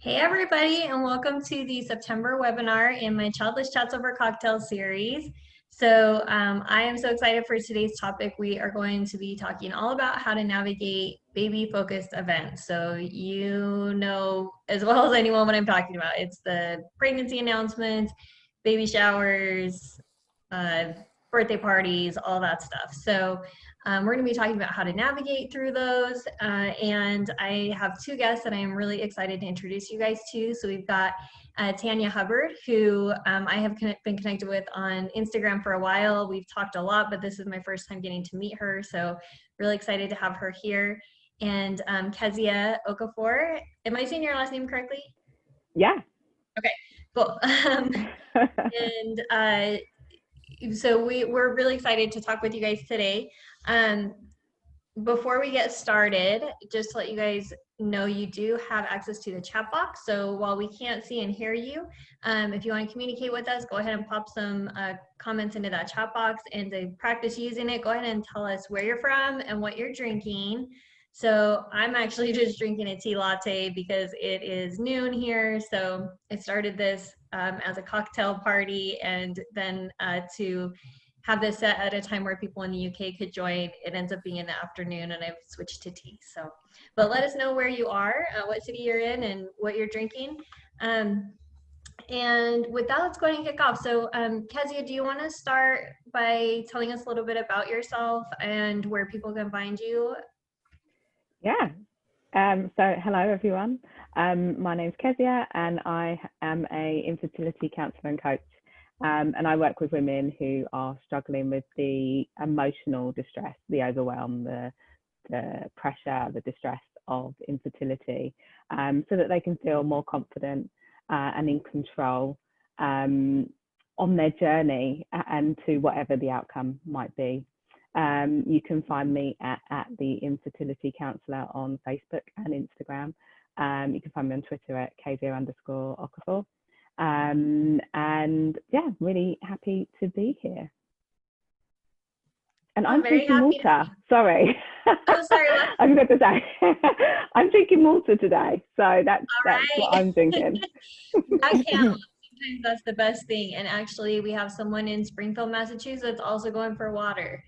Hey everybody, and welcome to the September webinar in my Childless Chats Over Cocktail series. So I am so excited for today's topic. We are going to be talking all about how to navigate baby-focused events. So you know as well as anyone what I'm talking about. It's the pregnancy announcements, baby showers, birthday parties, all that stuff. So we're going to be talking about how to navigate through those. And I have two guests that I am really excited to introduce you guys to. So we've got Tanya Hubbard, who I have been connected with on Instagram for a while. We've talked a lot, but this is my first time getting to meet her. So really excited to have her here. And Kezia Okafor. Am I saying your last name correctly? Yeah. Okay, cool. So we're really excited to talk with you guys today. Before we get started, just to let you guys know, you do have access to the chat box. So while we can't see and hear you, if you want to communicate with us, go ahead and pop some comments into that chat box. And to practice using it, go ahead and tell us where you're from and what you're drinking. So I'm actually just drinking a tea latte because it is noon here. So I started this as a cocktail party, and then to have this set at a time where people in the UK could join, it ends up being in the afternoon, and I've switched to tea. So, but let us know where you are, what city you're in, and what you're drinking. And with that, let's go ahead and kick off. So Kezia, do you want to start by telling us a little bit about yourself and where people can find you? Yeah. So hello everyone. My name's Kezia, and I am a infertility counsellor and coach. And I work with women who are struggling with the emotional distress, the overwhelm, the pressure, the distress of infertility, so that they can feel more confident and in control on their journey and to whatever the outcome might be. You can find me at the Infertility Counsellor on Facebook and Instagram. You can find me on Twitter at Kezia_Okafor. And yeah, really happy to be here. And I'm drinking Malta. Sorry. Oh, sorry. What? I'm going to say I'm drinking Malta today, so that's what I'm drinking. That counts. Sometimes that's the best thing. And actually, we have someone in Springfield, Massachusetts, also going for water.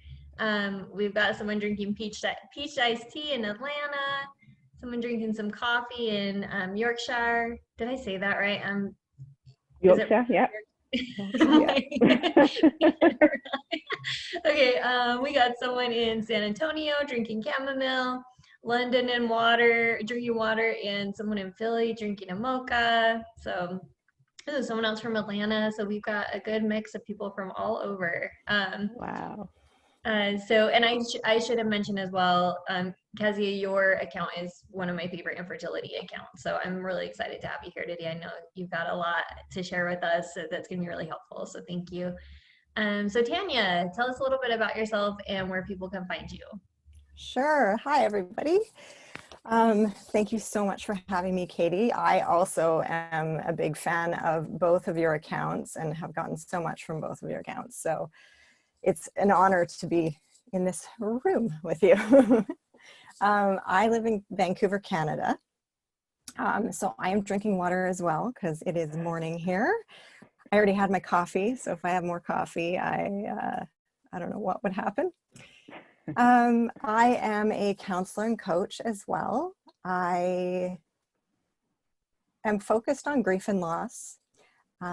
We've got someone drinking peach iced tea in Atlanta. Someone drinking some coffee in Yorkshire. Did I say that right? Yorkshire, yeah. Okay, we got someone in San Antonio drinking chamomile, London and drinking water, and someone in Philly drinking a mocha. So this is someone else from Atlanta. So we've got a good mix of people from all over. Wow. So, and I should have mentioned as well, Kezia, your account is one of my favorite infertility accounts. So I'm really excited to have you here today. I know you've got a lot to share with us, so that's going to be really helpful. So thank you. So Tanya, tell us a little bit about yourself and where people can find you. Sure. Hi, everybody. Thank you so much for having me, Katie. I also am a big fan of both of your accounts and have gotten so much from both of your accounts. So it's an honor to be in this room with you. I live in Vancouver, Canada. So I am drinking water as well because it is morning here. I already had my coffee, so if I have more coffee, I don't know what would happen. I am a counselor and coach as well. I am focused on grief and loss,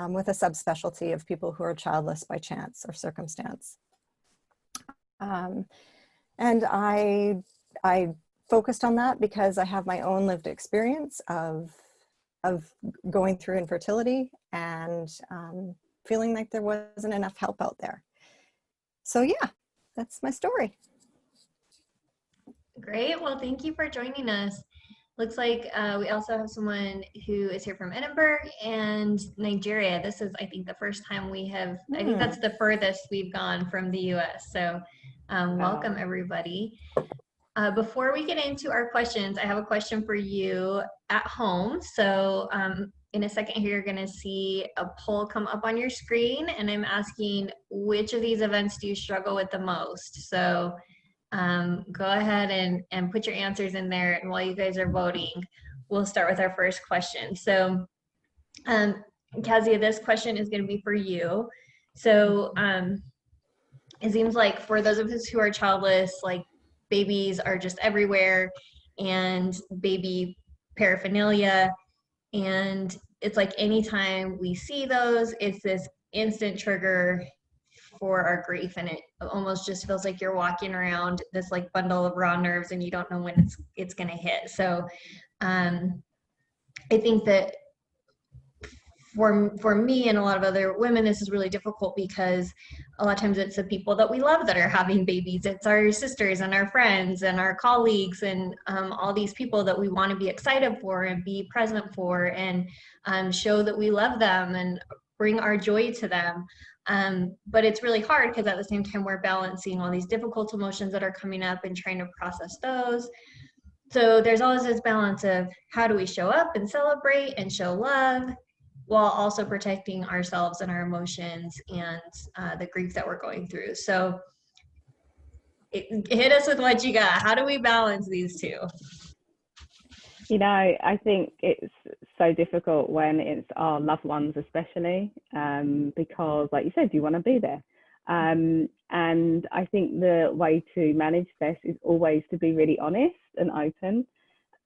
with a subspecialty of people who are childless by chance or circumstance. And I focused on that because I have my own lived experience of going through infertility and feeling like there wasn't enough help out there. So yeah, that's my story. Great. Well, thank you for joining us. Looks like we also have someone who is here from Edinburgh and Nigeria. This is, I think, the first time we have, I think that's the furthest we've gone from the US. So welcome, everybody. Before we get into our questions, I have a question for you at home. So in a second here, you're going to see a poll come up on your screen, and I'm asking, which of these events do you struggle with the most? So go ahead and put your answers in there. And while you guys are voting, we'll start with our first question. So, Kezia, this question is going to be for you. So, it seems like for those of us who are childless, like babies are just everywhere, and baby paraphernalia, and it's like anytime we see those, it's this instant trigger for our grief, and it almost just feels like you're walking around this like bundle of raw nerves and you don't know when it's going to hit. So I think that for me and a lot of other women, this is really difficult because a lot of times it's the people that we love that are having babies. It's our sisters and our friends and our colleagues and all these people that we want to be excited for and be present for and show that we love them and bring our joy to them. But it's really hard because at the same time we're balancing all these difficult emotions that are coming up and trying to process those. So there's always this balance of how do we show up and celebrate and show love while also protecting ourselves and our emotions and the grief that we're going through. So hit us with what you got. How do we balance these two? You know, I think it's so difficult when it's our loved ones, especially, because like you said, you want to be there. And I think the way to manage this is always to be really honest and open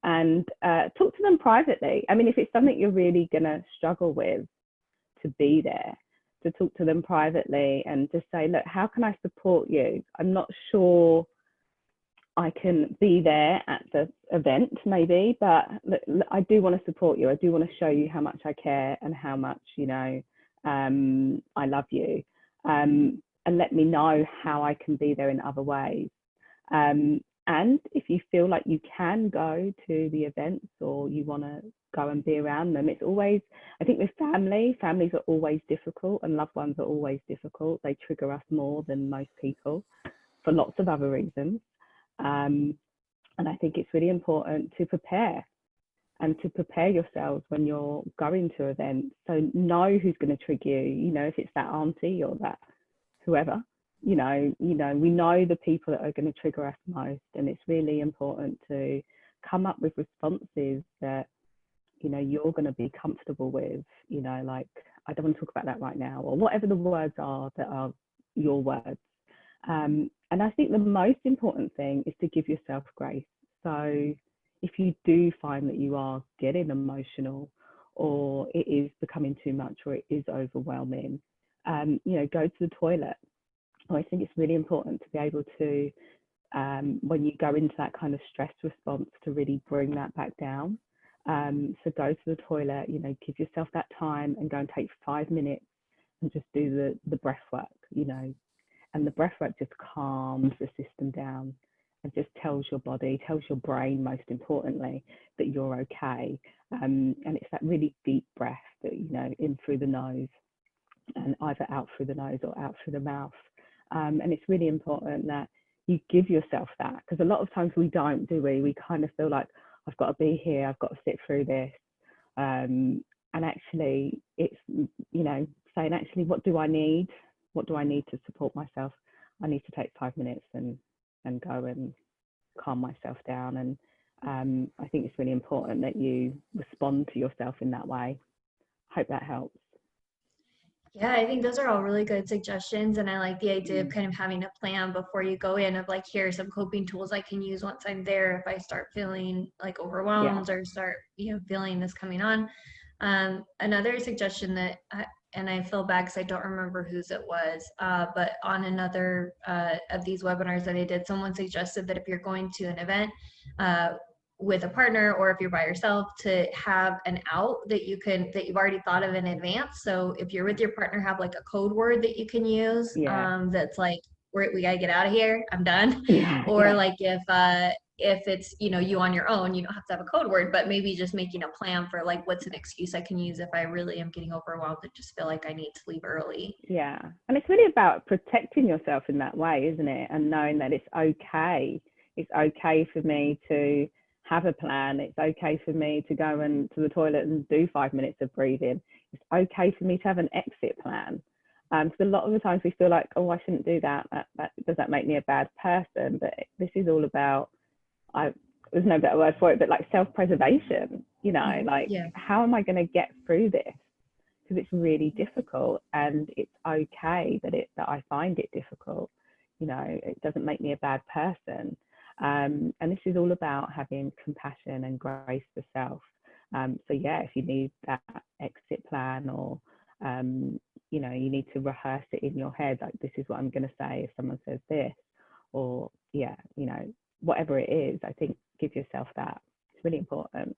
and talk to them privately. I mean, if it's something you're really going to struggle with, to be there, to talk to them privately and just say, look, how can I support you? I'm not sure I can be there at the event maybe, but I do want to support you. I do want to show you how much I care and how much, you know, I love you. And let me know how I can be there in other ways. And if you feel like you can go to the events or you want to go and be around them, it's always, I think with families are always difficult and loved ones are always difficult. They trigger us more than most people for lots of other reasons. And I think it's really important to prepare and to prepare yourselves when you're going to events. So know who's going to trigger you, you know, if it's that auntie or that whoever. You know, we know the people that are going to trigger us most, and it's really important to come up with responses that, you know, you're going to be comfortable with, you know, like, I don't want to talk about that right now, or whatever the words are that are your words. And I think the most important thing is to give yourself grace. So if you do find that you are getting emotional or it is becoming too much or it is overwhelming, you know, go to the toilet. I think it's really important to be able to, when you go into that kind of stress response, to really bring that back down. So go to the toilet, you know, give yourself that time and go and take 5 minutes and just do the breath work, you know, and the breath work just calms the system down and just tells your body, tells your brain, most importantly, that you're okay. And it's that really deep breath that, you know, in through the nose and either out through the nose or out through the mouth. And it's really important that you give yourself that, because a lot of times we don't, do we? We kind of feel like, I've got to be here, I've got to sit through this. And actually it's, you know, saying, actually, what do I need? What do I need to support myself? I need to take 5 minutes and go and calm myself down. And I think it's really important that you respond to yourself in that way. Hope that helps. Yeah, I think those are all really good suggestions. And I like the idea of kind of having a plan before you go in of like, here are some coping tools I can use once I'm there if I start feeling like overwhelmed or start, you know, feeling this coming on. Another suggestion that, and I feel bad because I don't remember whose it was, but on another of these webinars that I did, someone suggested that if you're going to an event with a partner, or if you're by yourself, to have an out that you've already thought of in advance. So if you're with your partner, have like a code word that you can use that's like, we gotta get out of here, I'm done. Like if it's, you know, you on your own, you don't have to have a code word, but maybe just making a plan for like, what's an excuse I can use if I really am getting overwhelmed and just feel like I need to leave early. Yeah, and it's really about protecting yourself in that way, isn't it? And knowing that it's okay. It's okay for me to have a plan. It's okay for me to go to the toilet and do 5 minutes of breathing. It's okay for me to have an exit plan. So a lot of the times we feel like, oh, I shouldn't do that. Does that make me a bad person? But this is all about, there's no better word for it, but like self-preservation. you know, like, Yeah. how am I going to get through this? Because it's really difficult, and it's okay that I find it difficult. You know, it doesn't make me a bad person. And this is all about having compassion and grace for self. So yeah, if you need that exit plan, or you know, you need to rehearse it in your head, like, this is what I'm going to say if someone says this, or yeah, you know, whatever it is, I think give yourself that. It's really important.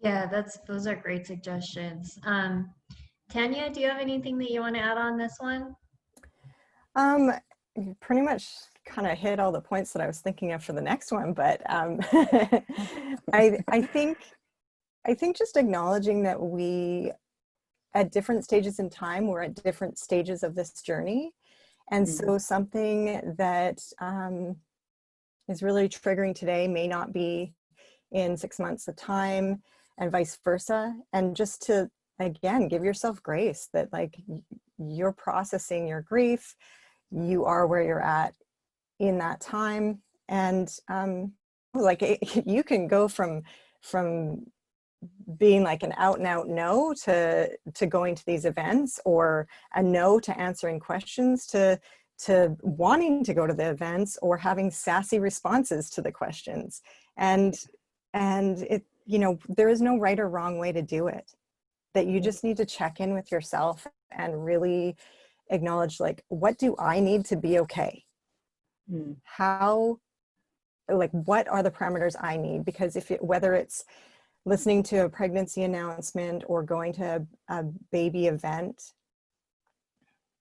Yeah, those are great suggestions. Tanya, do you have anything that you want to add on this one? You pretty much kind of hit all the points that I was thinking of for the next one, but I think just acknowledging that we, at different stages in time, we're at different stages of this journey. And so something that is really triggering today may not be in 6 months of time, and vice versa. And just to, again, give yourself grace that, like, you're processing your grief, you are where you're at in that time. And you can go from being like an out and out no to going to these events, or a no to answering questions, to wanting to go to the events, or having sassy responses to the questions. And it, you know, there is no right or wrong way to do it. That you just need to check in with yourself and really acknowledge, like, what do I need to be okay? How, like, what are the parameters I need? Because whether it's listening to a pregnancy announcement or going to a baby event,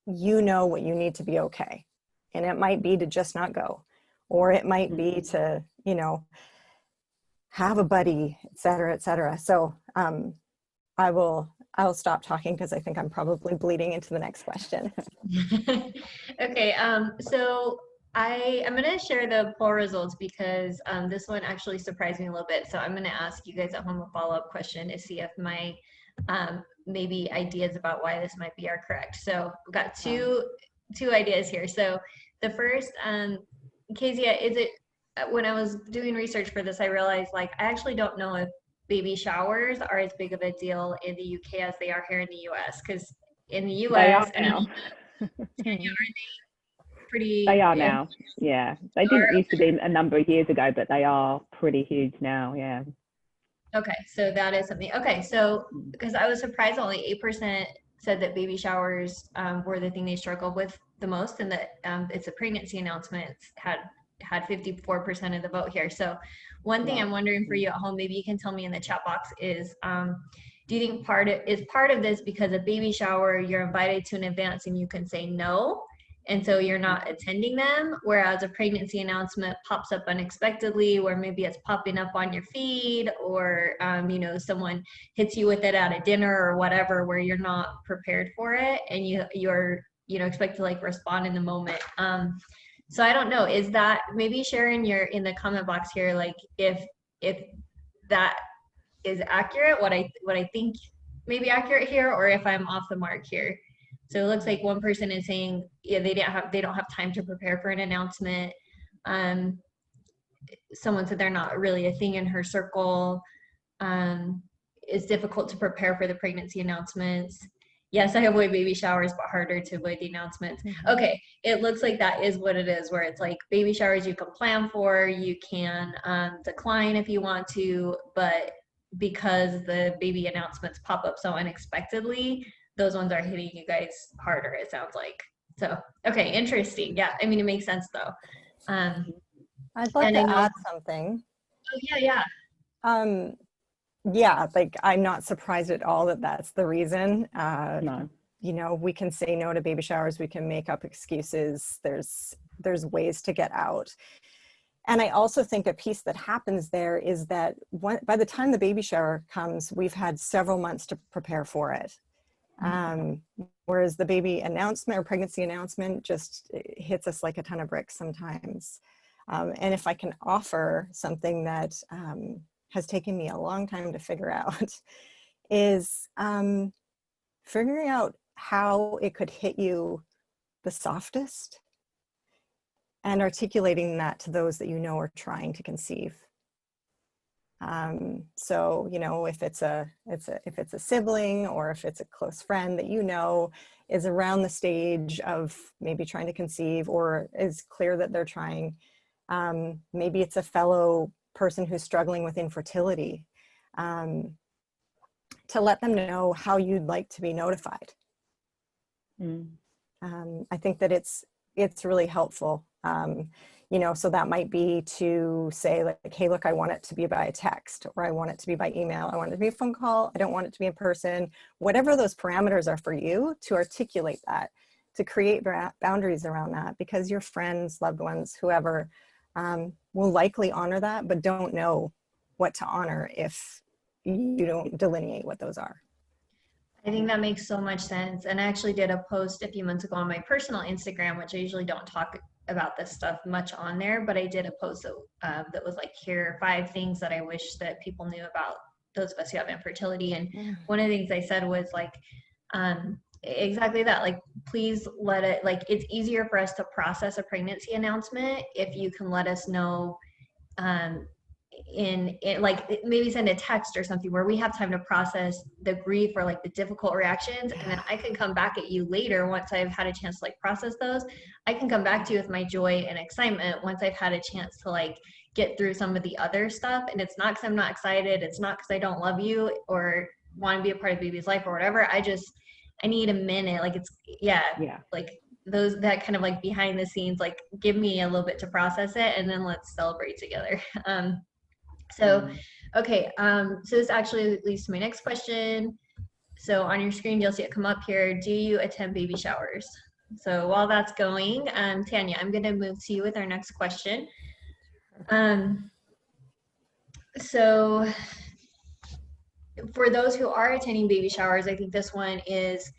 you know what you need to be okay. And it might be to just not go, or it might be to, you know, have a buddy, et cetera, et cetera. So I'll stop talking, because I think I'm probably bleeding into the next question. Okay, so I'm going to share the poll results, because this one actually surprised me a little bit. So I'm going to ask you guys at home a follow-up question to see if my maybe ideas about why this might be are correct. So we've got two ideas here. So the first, Kezia, is it, when I was doing research for this, I realized, like, I actually don't know if baby showers are as big of a deal in the UK as they are here in the US, because in the US, they are now. Pretty, they are now. Yeah, they didn't used to be a number of years ago, but they are pretty huge now. Yeah. Okay, so that is something. Okay, so because I was surprised, only 8% said that baby showers were the thing they struggled with the most, and that it's a pregnancy announcement had 54% of the vote here. So one thing I'm wondering for you at home, maybe you can tell me in the chat box, is do you think part of this because a baby shower, you're invited to an event and you can say no, and so you're not attending them, whereas a pregnancy announcement pops up unexpectedly, where maybe it's popping up on your feed, or you know, someone hits you with it at a dinner or whatever, where you're not prepared for it, and you're you know, expect to, like, respond in the moment. So I don't know, is that, maybe share in the comment box here, like, if that is accurate, what I think may be accurate here, or if I'm off the mark here. So it looks like one person is saying, yeah, they don't have time to prepare for an announcement. Someone said they're not really a thing in her circle. It's difficult to prepare for the pregnancy announcements. Yes, I avoid baby showers, but harder to avoid the announcements. Okay, it looks like that is what it is, where it's like baby showers you can plan for, you can decline if you want to, but because the baby announcements pop up so unexpectedly, those ones are hitting you guys harder, it sounds like. So, okay, interesting. Yeah, I mean, it makes sense though. I'd like to add something. Oh, yeah. Yeah, like, I'm not surprised at all that that's the reason. No. You know, we can say no to baby showers, we can make up excuses, there's ways to get out. And I also think a piece that happens there is that by the time the baby shower comes, we've had several months to prepare for it. Whereas the baby announcement or pregnancy announcement just hits us like a ton of bricks sometimes. And if I can offer something that has taken me a long time to figure out, is figuring out how it could hit you the softest, and articulating that to those that you know are trying to conceive. So, you know, if it's a sibling, or if it's a close friend that you know is around the stage of maybe trying to conceive, or is clear that they're trying, maybe it's a fellow person who's struggling with infertility, to let them know how you'd like to be notified. I think that it's really helpful. You know, so that might be to say, like, hey, look, I want it to be by a text, or I want it to be by email. I want it to be a phone call. I don't want it to be in person. Whatever those parameters are for you, to articulate that, to create boundaries around that, because your friends, loved ones, whoever, will likely honor that, but don't know what to honor if you don't delineate what those are. I think that makes so much sense. And I actually did a post a few months ago on my personal Instagram, which I usually don't talk about this stuff much on there, but I did a post that was like, here are 5 things that I wish that people knew about those of us who have infertility. And one of the things I said was like, exactly that, like, please let it, like, it's easier for us to process a pregnancy announcement if you can let us know, in like, maybe send a text or something where we have time to process the grief or like the difficult reactions, and then I can come back at you later once I've had a chance to like process those. I can come back to you with my joy and excitement once I've had a chance to like get through some of the other stuff. And it's not because I'm not excited, it's not because I don't love you or want to be a part of baby's life or whatever. I need a minute, like, it's like those, that kind of like behind the scenes, like, give me a little bit to process it, and then let's celebrate together. So, okay, so this actually leads to my next question. So on your screen, you'll see it come up here. Do you attend baby showers? So while that's going, Tanya, I'm going to move to you with our next question. So for those who are attending baby showers, I think this one is,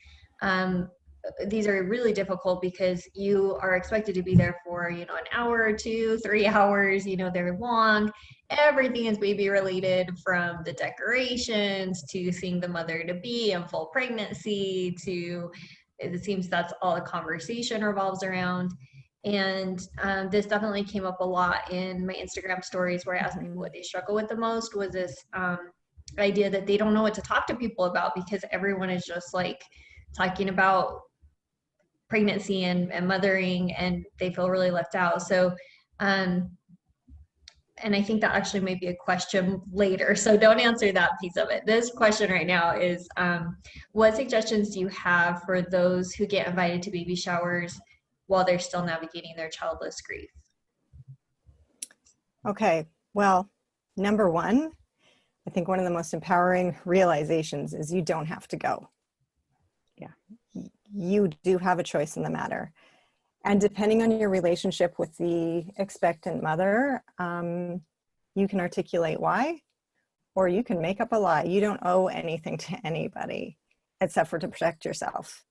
these are really difficult because you are expected to be there for, you know, an hour or 2, 3 hours, you know, they're long. Everything is baby related, from the decorations to seeing the mother to be in full pregnancy to, it seems that's all the conversation revolves around. And this definitely came up a lot in my Instagram stories, where I asked people what they struggle with the most, was this idea that they don't know what to talk to people about because everyone is just like talking about pregnancy and mothering, and they feel really left out. So, and I think that actually may be a question later, so don't answer that piece of it. This question right now is, what suggestions do you have for those who get invited to baby showers while they're still navigating their childless grief? Okay, well, number one, I think one of the most empowering realizations is you don't have to go. Yeah, you do have a choice in the matter. And depending on your relationship with the expectant mother, you can articulate why, or you can make up a lie. You don't owe anything to anybody except for to protect yourself.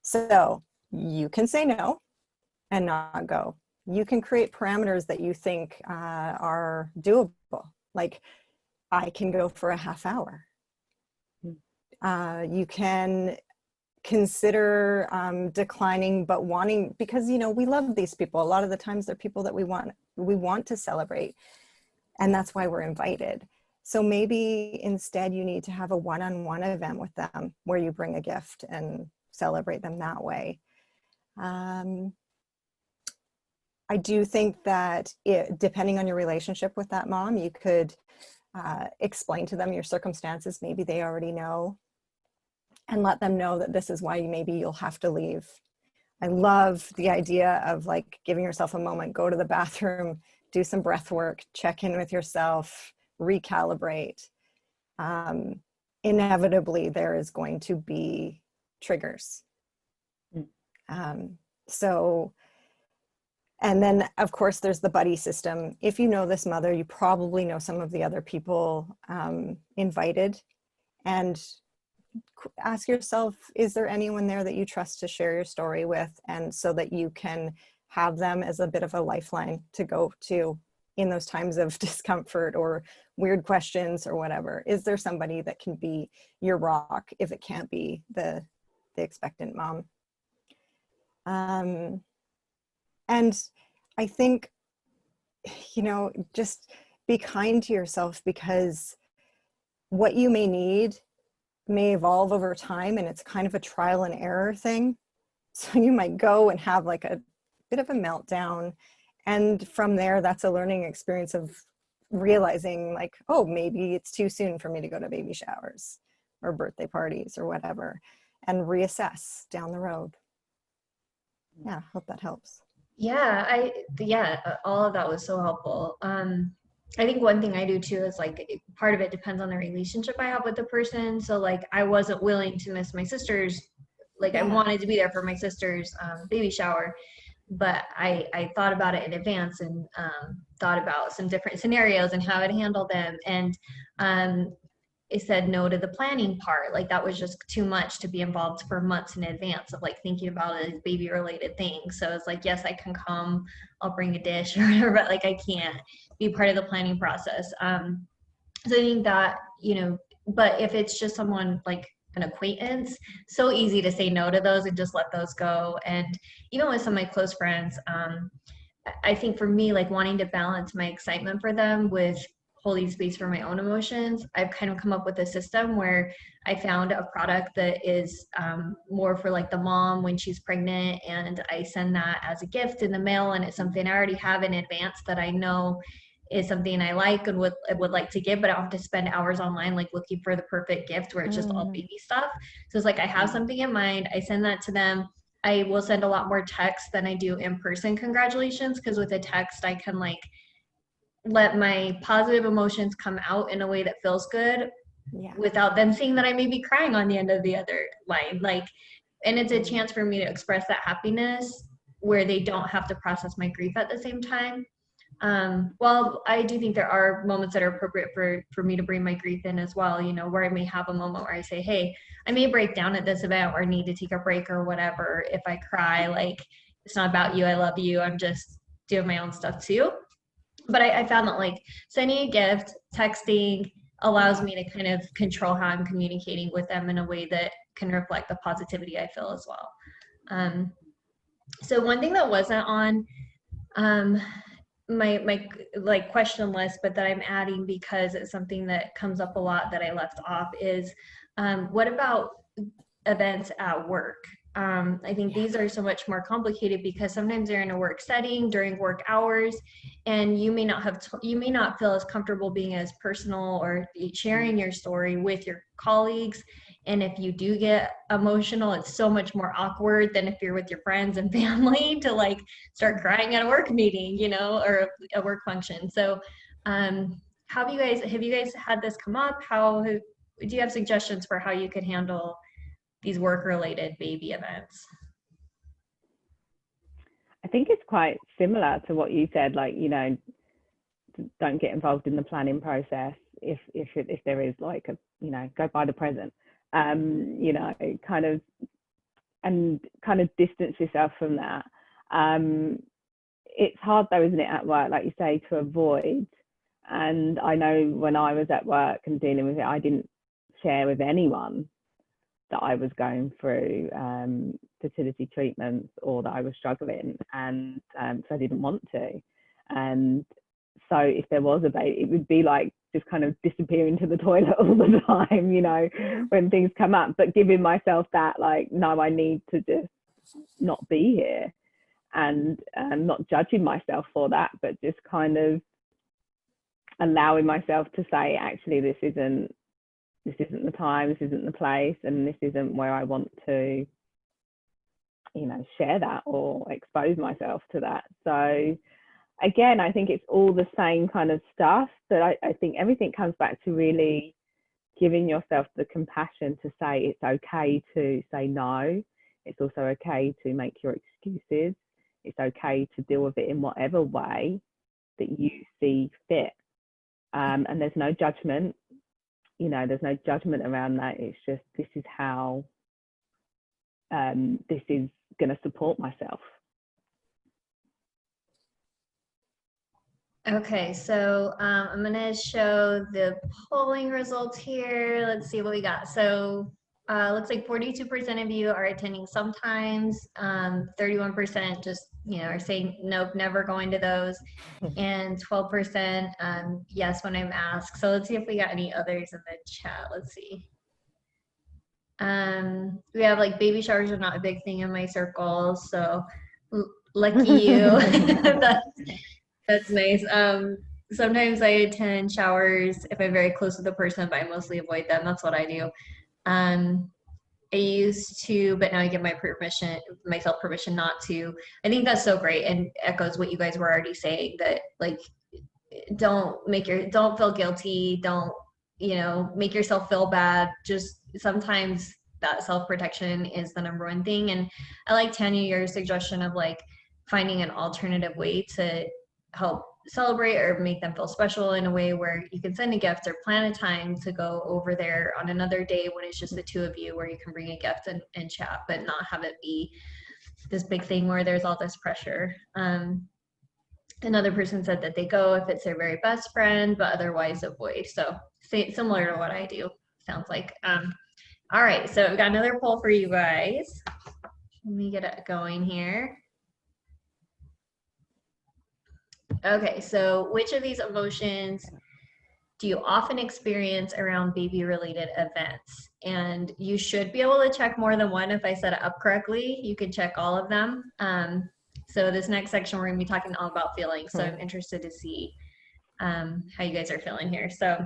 So you can say no and not go. You can create parameters that you think are doable. Like, I can go for a half hour. You can consider declining, but wanting, because, you know, we love these people. A lot of the times they're people that we want to celebrate, and that's why we're invited. So maybe instead you need to have a one-on-one event with them where you bring a gift and celebrate them that way. I do think that depending on your relationship with that mom, you could explain to them your circumstances. Maybe they already know, and let them know that this is why maybe you'll have to leave. I love the idea of like giving yourself a moment, go to the bathroom, do some breath work, check in with yourself, recalibrate. Inevitably, there is going to be triggers. So, and then of course there's the buddy system. If you know this mother, you probably know some of the other people invited, and ask yourself, is there anyone there that you trust to share your story with, and so that you can have them as a bit of a lifeline to go to in those times of discomfort or weird questions or whatever. Is there somebody that can be your rock if it can't be the expectant mom? And I think, you know, just be kind to yourself, because what you may need may evolve over time, and it's kind of a trial and error thing. So you might go and have like a bit of a meltdown, and from there, that's a learning experience of realizing like, oh, maybe it's too soon for me to go to baby showers or birthday parties or whatever, and reassess down the road. Yeah, hope that helps. Yeah, all of that was so helpful. I think one thing I do too is like part of it depends on the relationship I have with the person. So like I wasn't willing to miss my sister's, like I wanted to be there for my sister's baby shower, but I thought about it in advance and thought about some different scenarios and how I'd handle them. And it said no to the planning part. Like that was just too much to be involved for months in advance of like thinking about a baby related things. So it's like, yes, I can come, I'll bring a dish or whatever, but like I can't be part of the planning process. So I think that, you know, but if it's just someone like an acquaintance, so easy to say no to those and just let those go. And even with some of my close friends, I think for me, like wanting to balance my excitement for them with holding space for my own emotions, I've kind of come up with a system where I found a product that is more for like the mom when she's pregnant, and I send that as a gift in the mail, and it's something I already have in advance that I know is something I like and would like to give, but I don't have to spend hours online like looking for the perfect gift where it's just all baby stuff. So it's like I have something in mind, I send that to them. I will send a lot more text than I do in-person congratulations, because with a text I can like let my positive emotions come out in a way that feels good without them seeing that I may be crying on the end of the other line. Like, and it's a chance for me to express that happiness where they don't have to process my grief at the same time. Well, I do think there are moments that are appropriate for me to bring my grief in as well, you know, where I may have a moment where I say, hey, I may break down at this event or need to take a break or whatever. If I cry, like, it's not about you, I love you, I'm just doing my own stuff too. But I found that like sending a gift, texting allows me to kind of control how I'm communicating with them in a way that can reflect the positivity I feel as well. So one thing that wasn't on my like question list, but that I'm adding because it's something that comes up a lot that I left off is what about events at work? I think these are so much more complicated because sometimes they're in a work setting during work hours, and you may not feel as comfortable being as personal or sharing your story with your colleagues. And if you do get emotional, it's so much more awkward than if you're with your friends and family to like start crying at a work meeting, you know, or a work function. So have you guys had this come up? Do you have suggestions for how you could handle these work-related baby events? I think it's quite similar to what you said, like, you know, don't get involved in the planning process if there is like a, you know, go buy the present, you know, kind of distance yourself from that. It's hard though, isn't it, at work, like you say, to avoid. And I know when I was at work and dealing with it, I didn't share with anyone that I was going through fertility treatments or that I was struggling, and so I didn't want to. And so if there was a baby, it would be like just kind of disappearing to the toilet all the time, you know, when things come up, but giving myself that like, no, I need to just not be here, and not judging myself for that, but just kind of allowing myself to say, actually, this isn't the time, this isn't the place, and this isn't where I want to, you know, share that or expose myself to that. So again, I think it's all the same kind of stuff, but I think everything comes back to really giving yourself the compassion to say it's okay to say no. It's also okay to make your excuses. It's okay to deal with it in whatever way that you see fit. And there's no judgment. You know, there's no judgment around that. It's just, this is how this is going to support myself. Okay, so I'm going to show the polling results here. Let's see what we got. So Looks like 42% of you are attending sometimes, 31% just, are saying nope, never going to those, and 12% yes when I'm asked. So let's see if we got any others in the chat. Let's see. We have like baby showers are not a big thing in my circle, so lucky you. That's nice. Sometimes I attend showers if I'm very close with the person, but I mostly avoid them. That's what I do. I used to, but now I give myself permission not to. I think that's so great and echoes what you guys were already saying, that like don't feel guilty, don't make yourself feel bad. Just sometimes that self-protection is the number one thing. And I like, Tanya, your suggestion of like finding an alternative way to help celebrate or make them feel special, in a way where you can send a gift or plan a time to go over there on another day when it's just the two of you, where you can bring a gift and chat, but not have it be this big thing where there's all this pressure. Another person said that they go if it's their very best friend, but otherwise avoid. So similar to what I do, sounds like. All right, so we've got another poll for you guys. Let me get it going here. Okay, so which of these emotions do you often experience around baby-related events? And you should be able to check more than one. If I set it up correctly, you can check all of them. So this next section, we're gonna be talking all about feelings. So I'm interested to see how you guys are feeling here. So,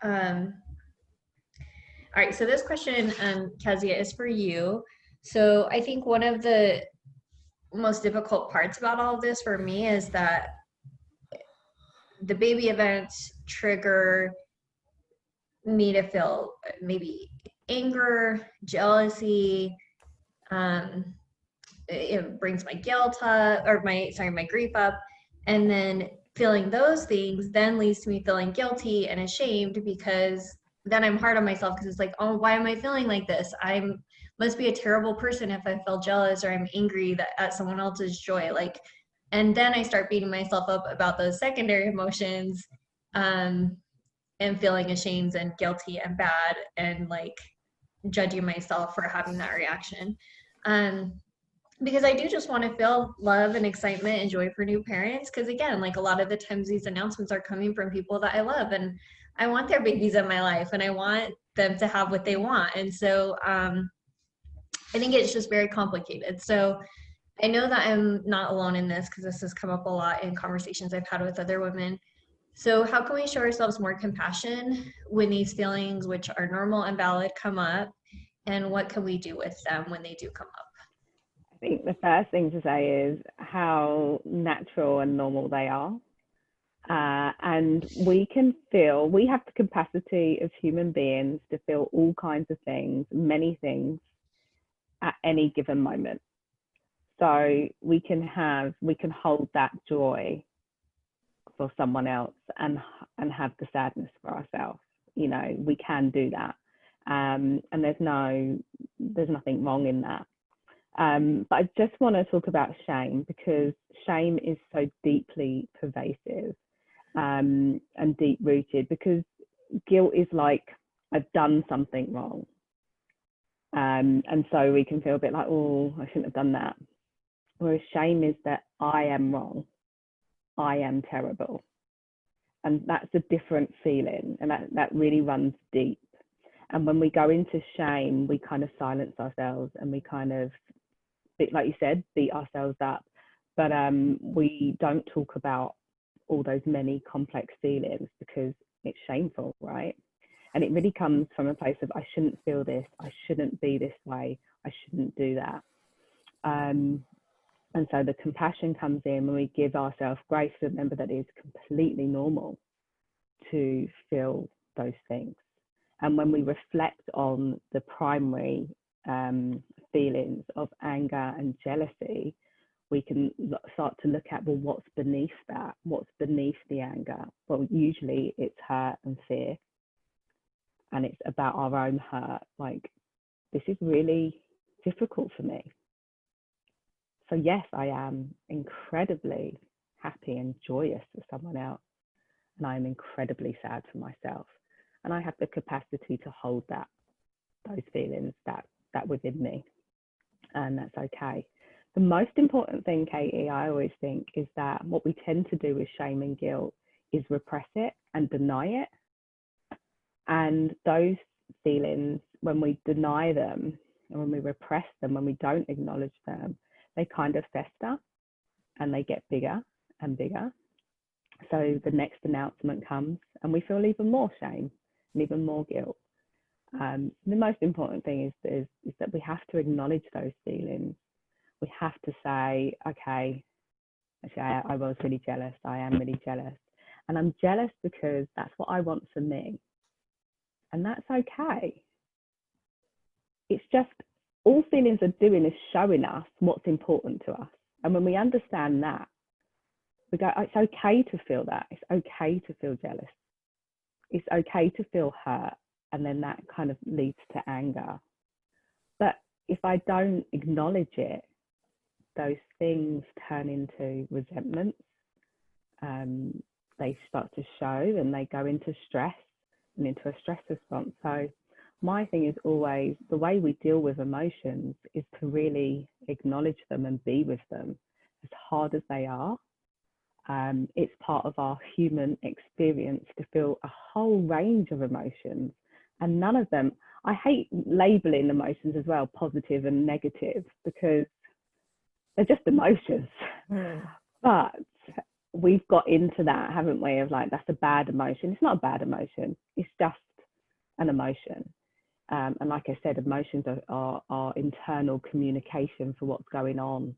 all right, so this question, Kezia, is for you. So I think one of the most difficult parts about all of this for me is that the baby events trigger me to feel maybe anger, jealousy. It brings my guilt up, or my grief up, and then feeling those things then leads to me feeling guilty and ashamed, because then I'm hard on myself, because it's like, oh, why am I feeling like this? Must be a terrible person if I feel jealous or I'm angry at someone else's joy. And then I start beating myself up about those secondary emotions, and feeling ashamed and guilty and bad, and like judging myself for having that reaction. Because I do just want to feel love and excitement and joy for new parents. Because again, like a lot of the times these announcements are coming from people that I love, and I want their babies in my life, and I want them to have what they want. And so I think it's just very complicated. So I know that I'm not alone in this, because this has come up a lot in conversations I've had with other women. So how can we show ourselves more compassion when these feelings, which are normal and valid, come up? And what can we do with them when they do come up? I think the first thing to say is how natural and normal they are. And we have the capacity as human beings to feel all kinds of things, many things, at any given moment. So we can hold that joy for someone else and have the sadness for ourselves. We can do that. And there's nothing wrong in that. But I just want to talk about shame, because shame is so deeply pervasive and deep rooted, because guilt is like, I've done something wrong. And so we can feel a bit like, oh, I shouldn't have done that. Whereas shame is that I am wrong, I am terrible. And that's a different feeling, and that really runs deep. And when we go into shame, we kind of silence ourselves, and we kind of, like you said, beat ourselves up. But we don't talk about all those many complex feelings, because it's shameful, right? And it really comes from a place of, I shouldn't feel this, I shouldn't be this way, I shouldn't do that. And so the compassion comes in when we give ourselves grace to remember that it's completely normal to feel those things. And when we reflect on the primary feelings of anger and jealousy, we can start to look at, well, what's beneath that? What's beneath the anger? Well, usually it's hurt and fear. And it's about our own hurt. Like, this is really difficult for me. So yes, I am incredibly happy and joyous for someone else. And I'm incredibly sad for myself. And I have the capacity to hold that. those feelings that within me, and that's okay. The most important thing, Katie, I always think, is that what we tend to do with shame and guilt is repress it and deny it. And those feelings, when we deny them and when we repress them, when we don't acknowledge them, they kind of fester and they get bigger and bigger. So the next announcement comes and we feel even more shame and even more guilt. The most important thing is that we have to acknowledge those feelings. We have to say, okay, actually, I was really jealous. I am really jealous. And I'm jealous because that's what I want for me. And that's okay. It's just, all feelings are doing is showing us what's important to us. And when we understand that, we go, it's okay to feel that. It's okay to feel jealous. It's okay to feel hurt. And then that kind of leads to anger. But if I don't acknowledge it, those things turn into resentments. They start to show and they go into stress and into a stress response. So my thing is always, the way we deal with emotions is to really acknowledge them and be with them, as hard as they are. It's part of our human experience to feel a whole range of emotions, and none of them, I hate labeling emotions as well, positive and negative, because they're just emotions. But we've got into that, haven't we, of like, that's a bad emotion. It's not a bad emotion, it's just an emotion. And like I said, emotions are internal communication for what's going on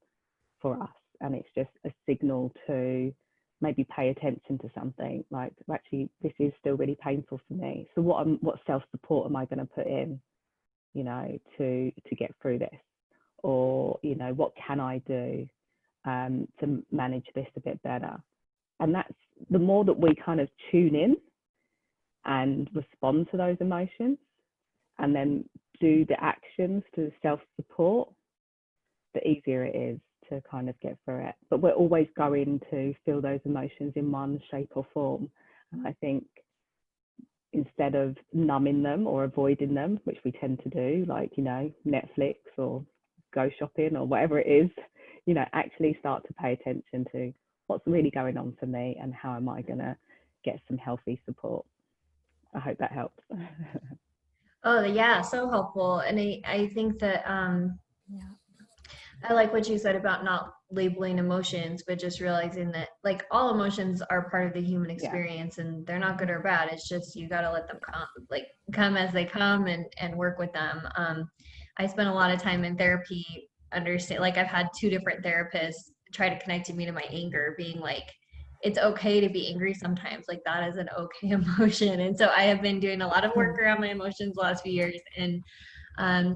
for us, and it's just a signal to maybe pay attention to something, like, actually, this is still really painful for me. So what self-support am I going to put in, you know, to get through this? Or, you know, what can I do to manage this a bit better? And that's, the more that we kind of tune in and respond to those emotions and then do the actions to self-support, the easier it is to kind of get through it. But we're always going to feel those emotions in one shape or form. And I think instead of numbing them or avoiding them, which we tend to do, like, you know, Netflix or go shopping or whatever it is, you know, actually start to pay attention to what's really going on for me and how am I going to get some healthy support. I hope that helps. Oh, yeah, so helpful. And I think that Yeah. I like what you said about not labeling emotions, but just realizing that, like, all emotions are part of the human experience, and they're not good or bad. It's just, you got to let them come as they come and work with them. I spent a lot of time in therapy, like, I've had 2 different therapists try to connect me to my anger, being like, it's okay to be angry sometimes, like, that is an okay emotion. And so I have been doing a lot of work around my emotions the last few years. And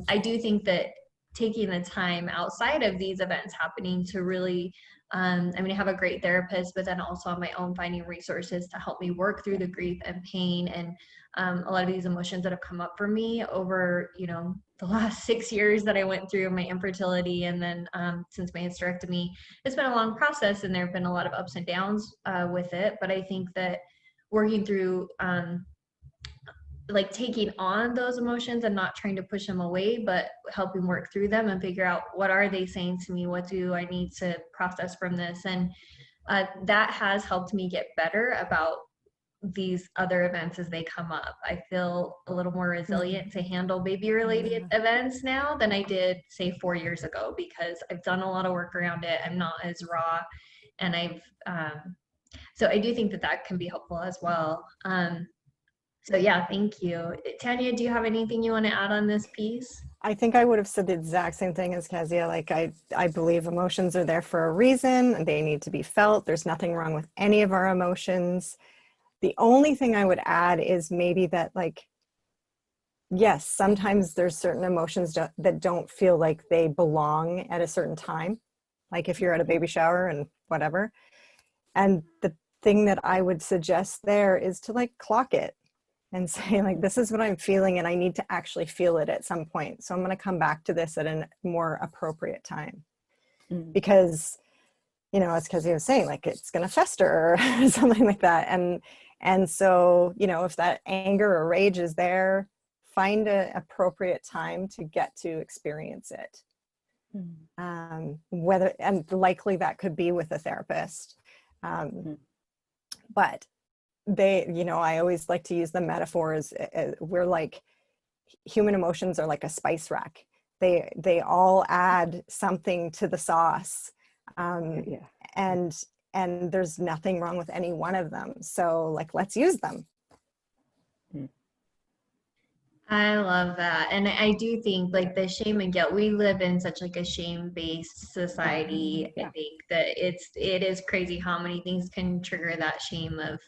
I do think that taking the time outside of these events happening to really, I mean, I have a great therapist, but then also on my own finding resources to help me work through the grief and pain and a lot of these emotions that have come up for me over, you know, the last 6 years that I went through my infertility. And then since my hysterectomy, it's been a long process and there have been a lot of ups and downs with it. But I think that working through like taking on those emotions and not trying to push them away, but helping work through them and figure out, what are they saying to me? What do I need to process from this? And that has helped me get better about these other events as they come up. I feel a little more resilient to handle baby related events now than I did, say, 4 years ago, because I've done a lot of work around it. I'm not as raw, and so I do think that can be helpful as well. So yeah, thank you. Tanya, do you have anything you want to add on this piece? I think I would have said the exact same thing as Kezia. Like, I believe emotions are there for a reason, and they need to be felt. There's nothing wrong with any of our emotions. The only thing I would add is maybe that, like, yes, sometimes there's certain emotions that don't feel like they belong at a certain time. Like if you're at a baby shower and whatever. And the thing that I would suggest there is to, like, clock it and say, like, this is what I'm feeling and I need to actually feel it at some point. So I'm going to come back to this at a more appropriate time. Because, you know, as Kezia was saying, like, it's going to fester or something like that. And so, you know, if that anger or rage is there, find an appropriate time to get to experience it. Whether, and likely that could be with a therapist. But they, you know, I always like to use the metaphors. We're like, human emotions are like a spice rack. They all add something to the sauce. And there's nothing wrong with any one of them. So like, let's use them. I love that. And I do think like the shame and guilt, we live in such like a shame-based society. I think that it is crazy how many things can trigger that shame of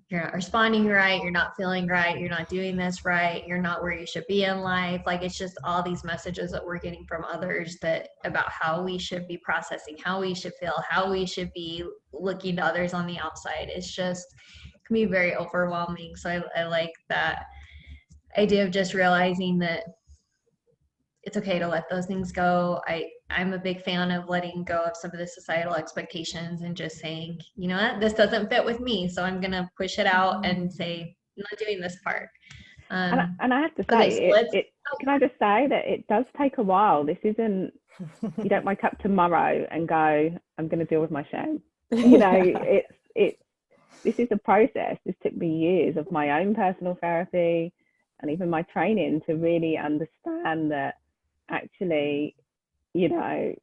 you're not responding right, you're not feeling right, you're not doing this right, you're not where you should be in life. Like it's just all these messages that we're getting from others that about how we should be processing, how we should feel, how we should be looking to others on the outside. It's just can be very overwhelming. So I like that idea of just realizing that it's okay to let those things go. I'm a big fan of letting go of some of the societal expectations and just saying, you know what, this doesn't fit with me, so I'm gonna push it out and say, I'm not doing this part. And I have to say, okay, can I just say that it does take a while. This isn't, you don't wake up tomorrow and go, I'm going to deal with my shame. You know, this is a process. This took me years of my own personal therapy and even my training to really understand that actually, you know,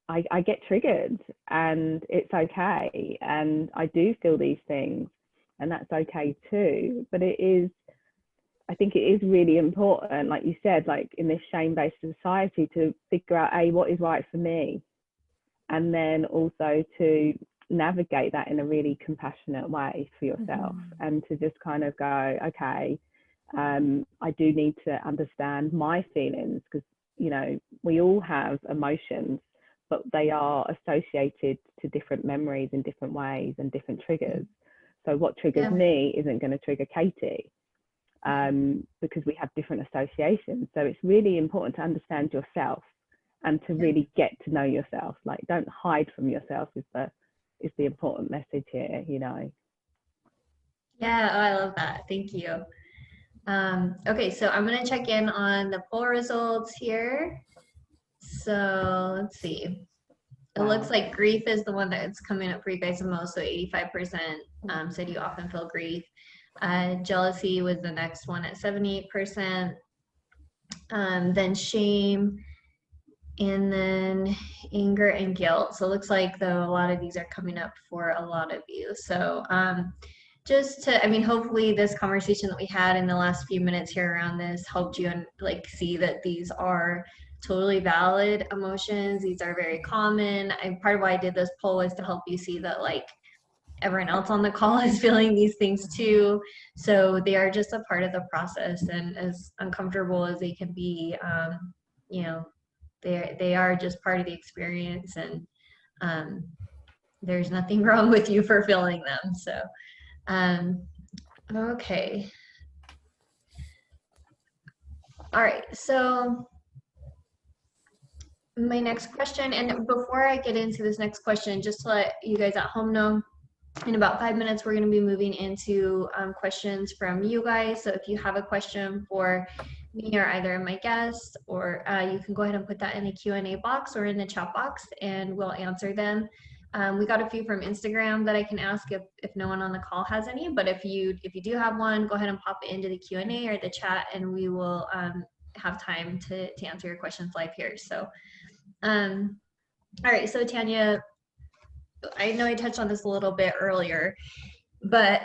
I get triggered and it's okay. And I do feel these things and that's okay too. But I think it is really important, like you said, like in this shame-based society, to figure out what is right for me. And then also to navigate that in a really compassionate way for yourself and to just kind of go, okay, I do need to understand my feelings because, you know, we all have emotions, but they are associated to different memories in different ways and different triggers. So what triggers me isn't going to trigger Katie because we have different associations. So it's really important to understand yourself and to really get to know yourself. Like, don't hide from yourself is the important message here, you know. Yeah, I love that. Thank you. Okay, so I'm going to check in on the poll results here. So let's see. It looks like grief is the one that's coming up for you guys the most. So 85% said you often feel grief. Jealousy was the next one at 78%. Then shame, and then anger and guilt. So it looks like though a lot of these are coming up for a lot of you. So just to, I mean, hopefully this conversation that we had in the last few minutes here around this helped you and like see that these are totally valid emotions. These are very common. And part of why I did this poll was to help you see that like everyone else on the call is feeling these things too. So they are just a part of the process, and as uncomfortable as they can be, you know, they are just part of the experience, and there's nothing wrong with you for feeling them. So okay. All right, so my next question, and before I get into this next question, just to let you guys at home know, in about 5 minutes, we're going to be moving into questions from you guys. So if you have a question for me or either of my guests, or you can go ahead and put that in the Q&A box or in the chat box, and we'll answer them. We got a few from Instagram that I can ask if no one on the call has any, but if you do have one, go ahead and pop it into the Q&A or the chat, and we will have time to answer your questions live here. So, all right, so Tanya, I know I touched on this a little bit earlier, but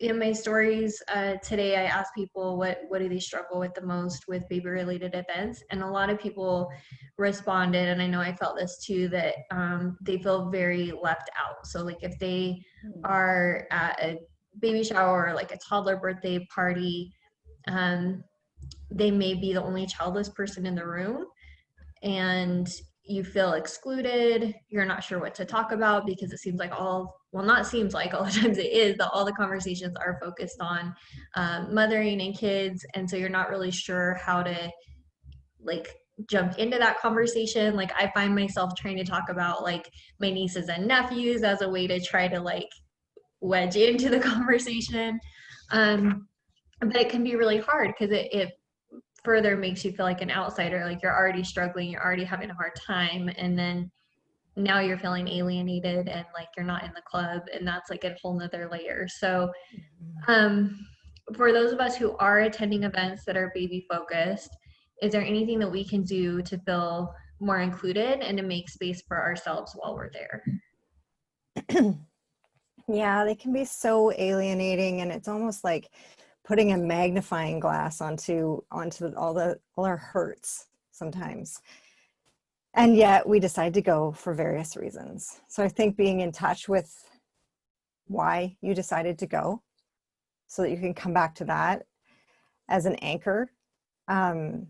in my stories today, I asked people what do they struggle with the most with baby-related events, and a lot of people responded, and I know I felt this too, that they feel very left out. So like if they are at a baby shower or like a toddler birthday party, they may be the only childless person in the room, and you feel excluded. You're not sure what to talk about because it seems like not seems like, all the times it is, that all the conversations are focused on mothering and kids, and so you're not really sure how to like jump into that conversation. Like I find myself trying to talk about like my nieces and nephews as a way to try to like wedge into the conversation. but it can be really hard because it further makes you feel like an outsider, like you're already struggling, you're already having a hard time, and then now you're feeling alienated and like you're not in the club, and that's like a whole nother layer. So for those of us who are attending events that are baby focused, is there anything that we can do to feel more included and to make space for ourselves while we're there? Yeah, they can be so alienating, and it's almost like putting a magnifying glass onto all our hurts sometimes. And yet we decide to go for various reasons. So I think being in touch with why you decided to go, so that you can come back to that as an anchor. And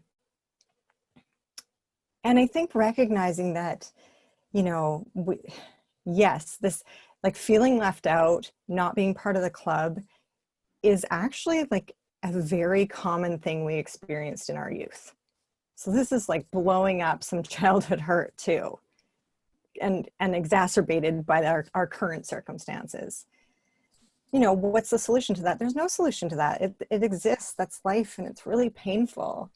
I think recognizing that, yes, this like feeling left out, not being part of the club is actually like a very common thing we experienced in our youth. So this is like blowing up some childhood hurt too, and exacerbated by our current circumstances. What's the solution to that? There's no solution to that. It exists. That's life, and it's really painful.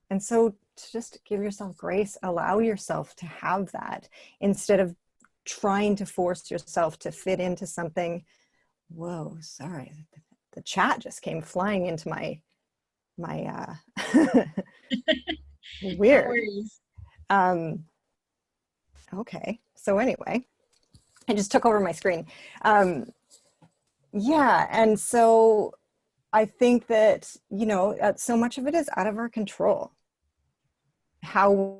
And so to just give yourself grace, allow yourself to have that instead of trying to force yourself to fit into something. Whoa, sorry. The chat just came flying into my weird. Okay. So anyway, I just took over my screen. Yeah. And so I think that, so much of it is out of our control. How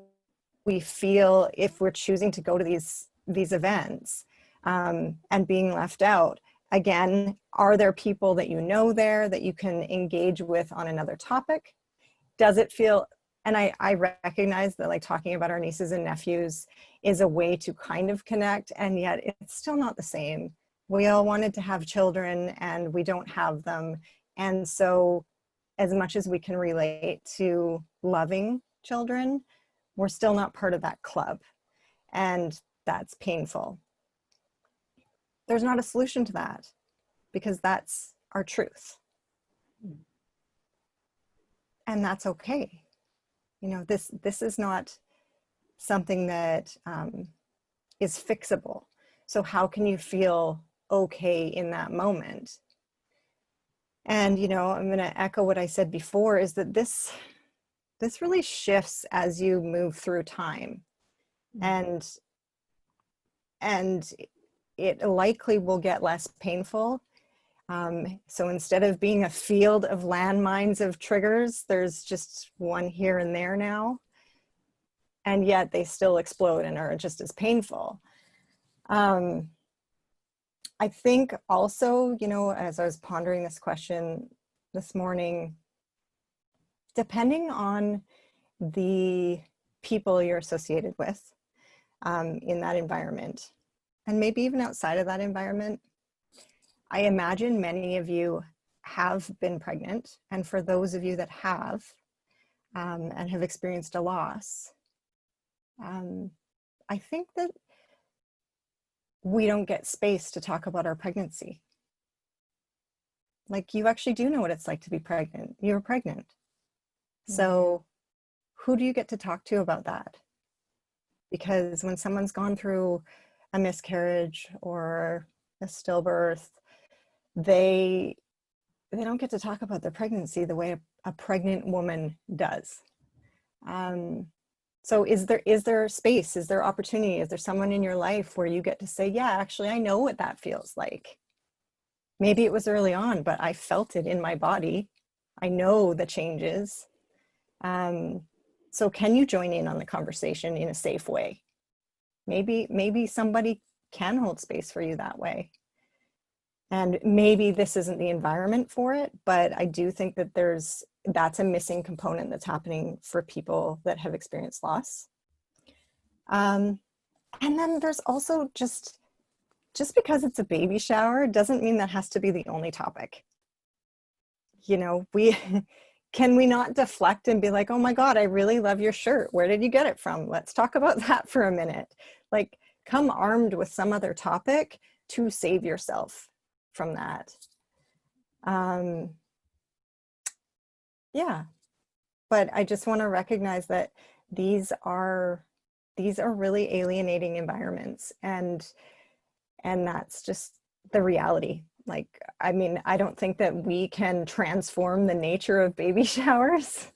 we feel if we're choosing to go to these events, and being left out. Again, are there people that you know there that you can engage with on another topic? Does it feel, and I recognize that like talking about our nieces and nephews is a way to kind of connect, and yet it's still not the same. We all wanted to have children and we don't have them. And so as much as we can relate to loving children, we're still not part of that club. And that's painful. There's not a solution to that because that's our truth. And that's okay. This is not something that is fixable. So how can you feel okay in that moment? And, I'm going to echo what I said before, is that this really shifts as you move through time. And it likely will get less painful. So instead of being a field of landmines of triggers, there's just one here and there now. And yet they still explode and are just as painful. I think also, as I was pondering this question this morning, depending on the people you're associated with in that environment, and maybe even outside of that environment, I imagine many of you have been pregnant. And for those of you that have, and have experienced a loss, I think that we don't get space to talk about our pregnancy. Like, you actually do know what it's like to be pregnant. You're pregnant. So who do you get to talk to about that? Because when someone's gone through a miscarriage or a stillbirth, they don't get to talk about their pregnancy the way a pregnant woman does. So is there space? Is there opportunity? Is there someone in your life where you get to say, yeah, actually, I know what that feels like. Maybe it was early on, but I felt it in my body. I know the changes. So can you join in on the conversation in a safe way? Maybe somebody can hold space for you that way. And maybe this isn't the environment for it, but I do think that that's a missing component that's happening for people that have experienced loss. And then there's also just because it's a baby shower doesn't mean that has to be the only topic. Can we not deflect and be like, oh my God, I really love your shirt. Where did you get it from? Let's talk about that for a minute. Like, come armed with some other topic to save yourself from that. Yeah. But I just want to recognize that these are really alienating environments, and that's just the reality. Like, I mean, I don't think that we can transform the nature of baby showers.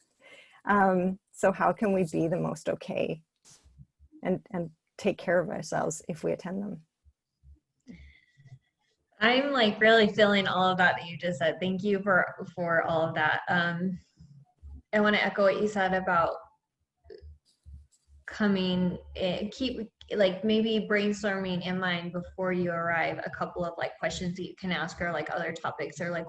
So how can we be the most okay and take care of ourselves if we attend them? I'm like really feeling all of that you just said. Thank you for all of that. I want to echo what you said about coming in, keep like maybe brainstorming in mind before you arrive a couple of like questions that you can ask, or like other topics, or like,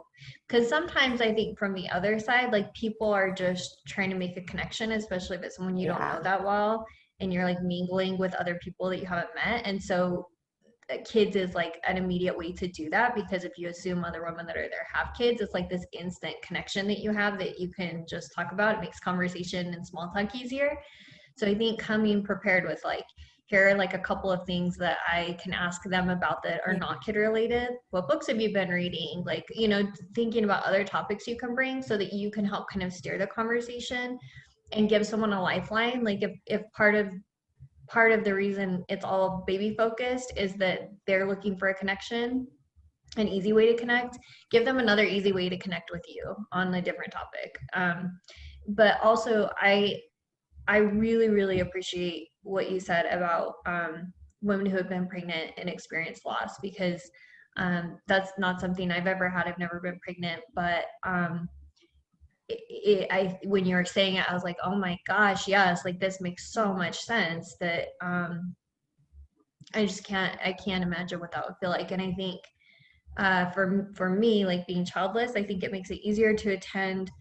because sometimes I think from the other side, like people are just trying to make a connection, especially if it's someone you don't know that well and you're like mingling with other people that you haven't met. And so kids is like an immediate way to do that, because if you assume other women that are there have kids, it's like this instant connection that you have that you can just talk about. It makes conversation and small talk easier. So I think coming prepared with like, here are like a couple of things that I can ask them about that are not kid related. What books have you been reading? Like, you know, thinking about other topics you can bring so that you can help kind of steer the conversation and give someone a lifeline. Like if part of the reason it's all baby focused is that they're looking for a connection, an easy way to connect, give them another easy way to connect with you on a different topic. But also I really, really appreciate what you said about women who have been pregnant and experienced loss, because that's not something I've ever had. I've never been pregnant, but when you were saying it, I was like, oh my gosh, yes, like this makes so much sense that I can't imagine what that would feel like. And I think for me, like being childless, I think it makes it easier to attend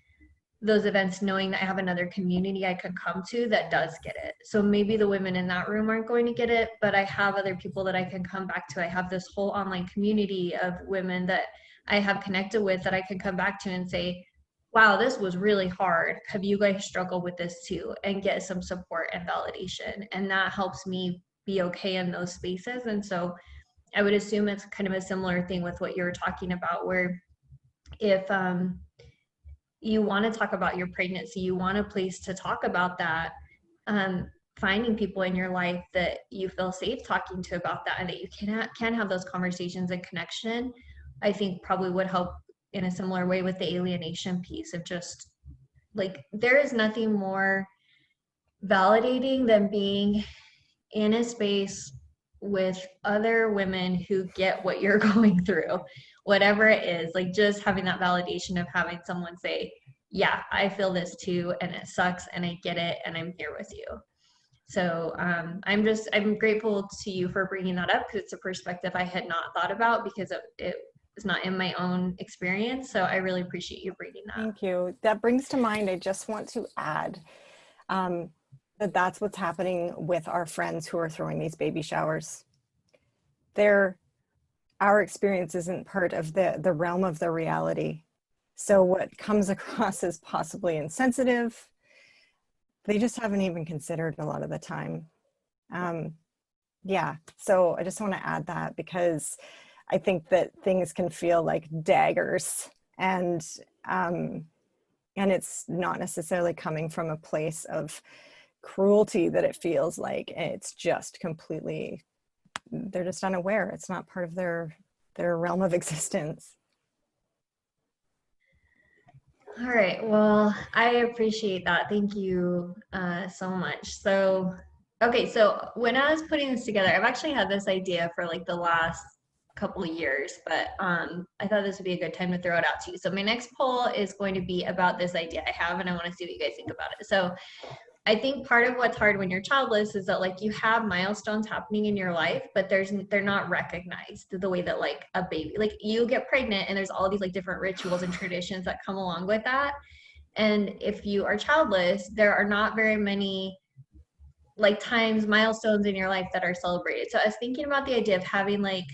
those events knowing that I have another community I could come to that does get it. So maybe the women in that room aren't going to get it, but I have other people that I can come back to. I have this whole online community of women that I have connected with that I can come back to and say, wow, this was really hard. Have you guys struggled with this too? And get some support and validation. And that helps me be okay in those spaces. And so I would assume it's kind of a similar thing with what you were talking about, where if you want to talk about your pregnancy, you want a place to talk about that, finding people in your life that you feel safe talking to about that and that you can have those conversations and connection, I think probably would help in a similar way with the alienation piece of just like, there is nothing more validating than being in a space with other women who get what you're going through, whatever it is, like just having that validation of having someone say, yeah, I feel this too, and it sucks, and I get it, and I'm here with you. So I'm grateful to you for bringing that up, because it's a perspective I had not thought about, because it was not in my own experience. So I really appreciate you bringing that. Thank you. That brings to mind, I just want to add that's what's happening with our friends who are throwing these baby showers. Our experience isn't part of the realm of the reality. So what comes across as possibly insensitive, they just haven't even considered a lot of the time. Yeah, so I just want to add that, because I think that things can feel like daggers, and it's not necessarily coming from a place of cruelty that it feels like. It's just completely, they're just unaware. It's not part of their realm of existence. All right, well, I appreciate that. Thank you so much. So, okay, so when I was putting this together, I've actually had this idea for like the last couple of years, but I thought this would be a good time to throw it out to you. So my next poll is going to be about this idea I have, and I want to see what you guys think about it. So I think part of what's hard when you're childless is that like you have milestones happening in your life, but they're not recognized the way that like a baby, like you get pregnant and there's all these like different rituals and traditions that come along with that. And if you are childless, there are not very many like milestones in your life that are celebrated. So I was thinking about the idea of having like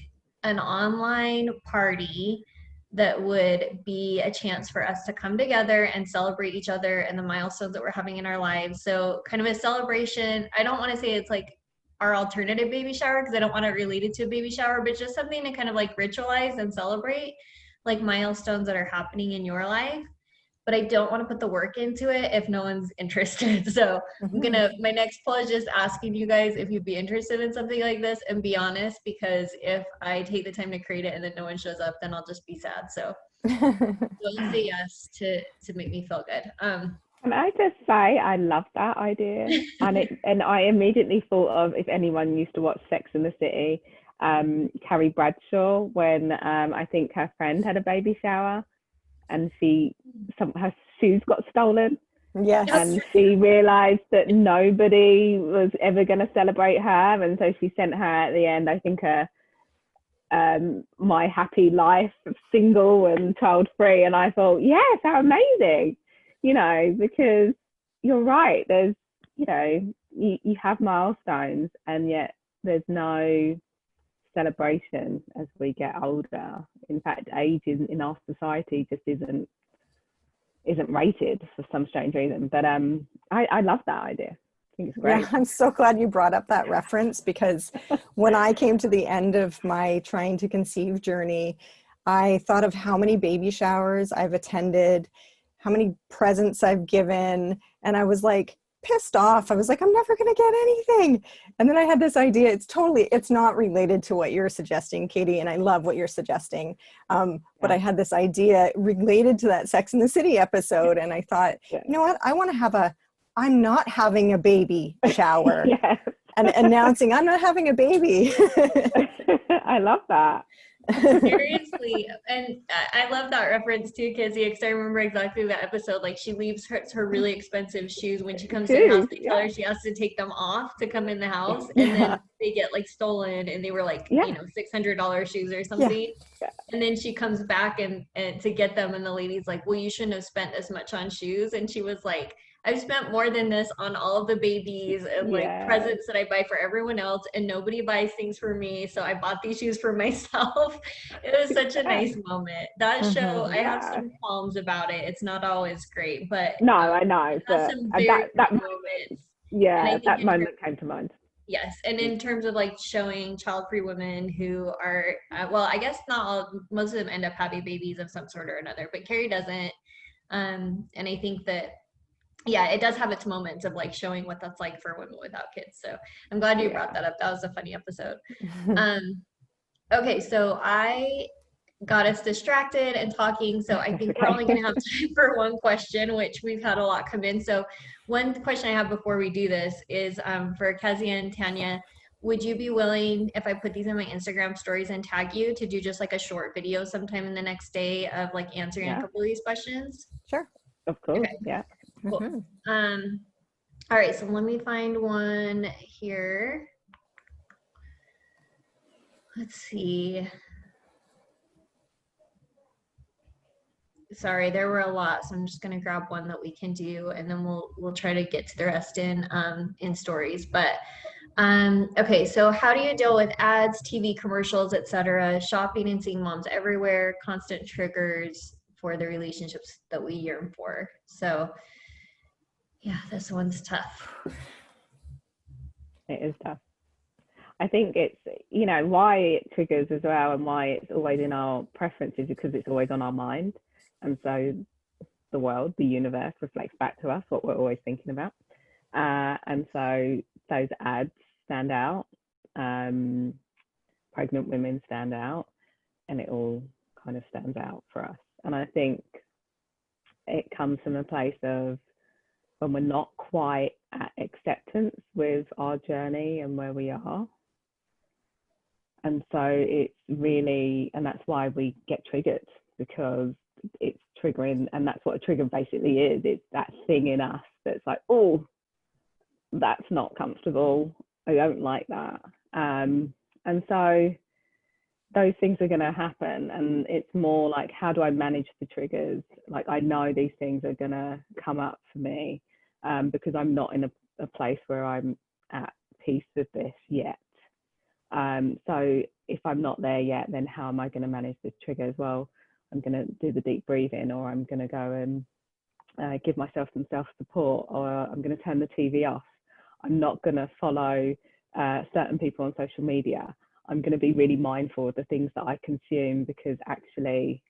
an online party that would be a chance for us to come together and celebrate each other and the milestones that we're having in our lives. So kind of a celebration. I don't want to say it's like our alternative baby shower, because I don't want to relate it to a baby shower, but just something to kind of like ritualize and celebrate like milestones that are happening in your life. but I don't want to put the work into it if no one's interested. So my next poll is just asking you guys if you'd be interested in something like this, and be honest, because if I take the time to create it and then no one shows up, then I'll just be sad. So don't say yes to make me feel good. Can I just say I love that idea, and I immediately thought of, if anyone used to watch Sex and the City, Carrie Bradshaw, when I think her friend had a baby shower and her shoes got stolen. Yes. And she realized that nobody was ever going to celebrate her, and so she sent her at the end, I think, My Happy Life, single and child free. And I thought, yes, how amazing, because you're right, there's, you have milestones, and yet there's no celebration as we get older. In fact, age in our society just isn't rated for some strange reason. But I love that idea. I think it's great. Yeah, I'm so glad you brought up that reference, because when I came to the end of my trying to conceive journey, I thought of how many baby showers I've attended, how many presents I've given, and I was like pissed off. I was like, I'm never going to get anything. And then I had this idea. It's not related to what you're suggesting, Katie, and I love what you're suggesting. But I had this idea related to that Sex and the City episode. And I thought, you know what? I want to have I'm not having a baby shower and announcing I'm not having a baby. I love that. Seriously. And I love that reference too, Kizzy, because I remember exactly that episode. Like, she leaves her really expensive shoes when she comes to the house. They tell her she has to take them off to come in the house, and then they get like stolen, and they were like $600 shoes or something. And then she comes back and to get them, and the lady's like, well, you shouldn't have spent this much on shoes. And she was like, I've spent more than this on all of the babies and like presents that I buy for everyone else, and nobody buys things for me. So I bought these shoes for myself. It was such a nice moment. That show, I have some qualms about it. It's not always great, but no, I know. But some very that moments. Yeah, that moment came to mind. Yes, and in terms of like showing child-free women who are, well, I guess not all, most of them end up having babies of some sort or another, but Carrie doesn't. And I think that, it does have its moments of like showing what that's like for women without kids. So I'm glad you brought that up. That was a funny episode. Okay, so I got us distracted and talking. So I think we're only going to have time for one question, which we've had a lot come in. So one question I have before we do this is for Kezia and Tanya. Would you be willing, if I put these in my Instagram stories and tag you, to do just like a short video sometime in the next day of like answering a couple of these questions? Sure. Of course. Okay. Yeah. Cool. All right, so let me find one here. Let's see. Sorry, there were a lot, so I'm just gonna grab one that we can do, and then we'll try to get to the rest in stories. But okay, so how do you deal with ads, TV commercials, etc., shopping and seeing moms everywhere, constant triggers for the relationships that we yearn for? So yeah, this one's tough. It is tough. I think it's, why it triggers as well, and why it's always in our preferences, because it's always on our mind. And so the world, the universe, reflects back to us what we're always thinking about. And so those ads stand out, pregnant women stand out, and it all kind of stands out for us. And I think it comes from a place of when we're not quite at acceptance with our journey and where we are. And so it's really, and that's why we get triggered, because it's triggering, and that's what a trigger basically is. It's that thing in us that's like, oh, that's not comfortable. I don't like that. And so those things are going to happen, and it's more like, how do I manage the triggers? Like, I know these things are going to come up for me because I'm not in a place where I'm at peace with this yet. So if I'm not there yet, then how am I going to manage this trigger as well? I'm going to do the deep breathing, or I'm going to go and give myself some self-support, or I'm going to turn the TV off. I'm not going to follow certain people on social media. I'm going to be really mindful of the things that I consume, because actually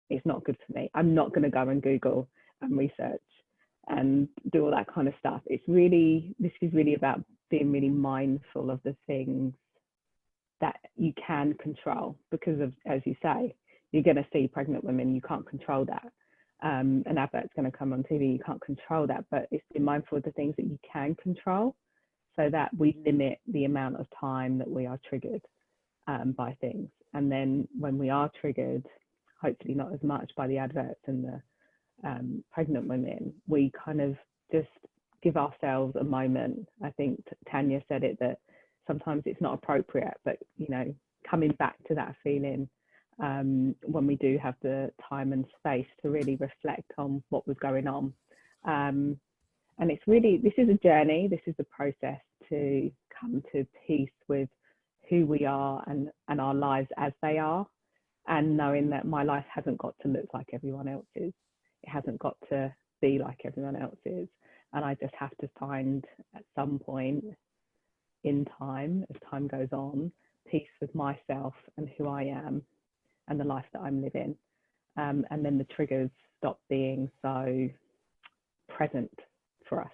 it's not good for me. I'm not going to go and Google and research and do all that kind of stuff. This is really about being really mindful of the things that you can control, because of, as you say, you're going to see pregnant women, you can't control that. An advert's going to come on TV, you can't control that, but it's being mindful of the things that you can control, so that we limit the amount of time that we are triggered by things. And then when we are triggered, hopefully not as much by the adverts and the pregnant women, we kind of just give ourselves a moment. I think Tanya said it, that sometimes it's not appropriate, but coming back to that feeling when we do have the time and space to really reflect on what was going on. And it's really, this is a journey, this is a process to come to peace with who we are and our lives as they are, and knowing that my life hasn't got to look like everyone else's. It hasn't got to be like everyone else's. And I just have to find at some point in time, as time goes on, peace with myself and who I am and the life that I'm living. And then the triggers stop being so present for us.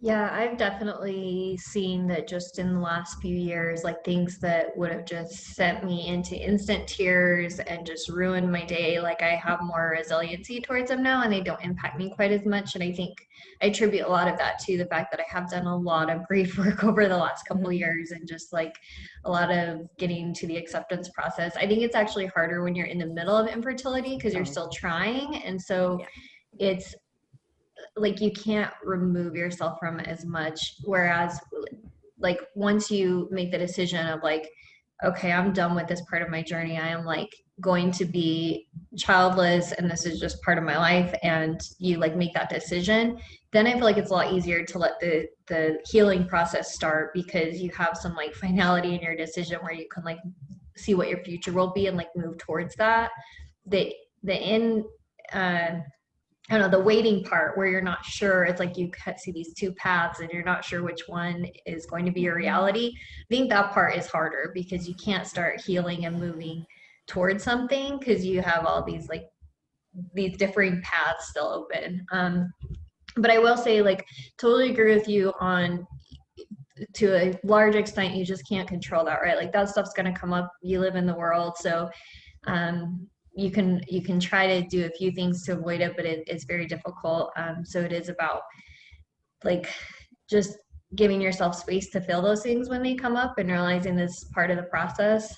Yeah, I've definitely seen that just in the last few years, like things that would have just sent me into instant tears and just ruined my day, like I have more resiliency towards them now and they don't impact me quite as much. And I think I attribute a lot of that to the fact that I have done a lot of grief work over the last couple of years, and just like a lot of getting to the acceptance process. I think it's actually harder when you're in the middle of infertility because you're still trying. And so it's like you can't remove yourself from it as much, whereas like once you make the decision of like, okay, I'm done with this part of my journey, I am like going to be childless and this is just part of my life, and you like make that decision, then I feel like it's a lot easier to let the healing process start, because you have some like finality in your decision where you can like see what your future will be and like move towards that. I don't know, the waiting part where you're not sure, it's like you see these two paths and you're not sure which one is going to be your reality. I think that part is harder because you can't start healing and moving towards something because you have all these like these differing paths still open. But I will say, like, totally agree with you on, to a large extent, you just can't control that, right? Like that stuff's going to come up. You live in the world. So you can try to do a few things to avoid it, but it's very difficult. So it is about like just giving yourself space to feel those things when they come up and realizing this part of the process.